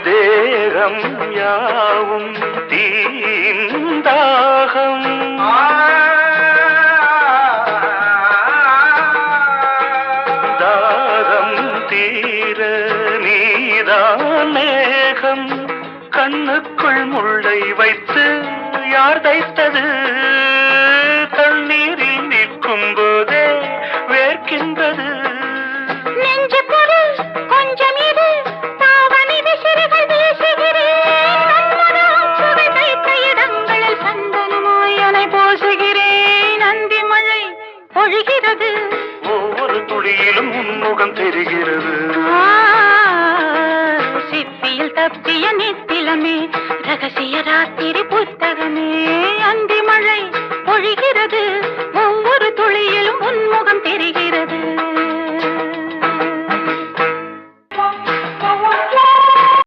தேகம் யாவும் தீந்தாகம் தாகம் தீர நீதான் மேகம் கண்ணுக்குள் முள்ளை வைத்து யார் தைத்தது தண்ணீரில் நிற்கும் போதே வேர்க்கின்றது நெஞ்சு பொருள் கொஞ்சம் இது தாவணி விசிறிகள் வீசுகிறேன் சுவை தைத்த இடங்களில் சந்தனமாய் அலை போசுகிறேன் அந்தி மழை பொழிகிறது ஒவ்வொரு துளியிலும் உன்முகம் தெரிகிறது சிப்பியில் தப்பிய நித்திலமே ரகசிய ராத்திரி புத்தகமே அந்தி மழை பொழிகிறது ஒவ்வொரு துளியிலும் உன்முகம் தெரிகிறது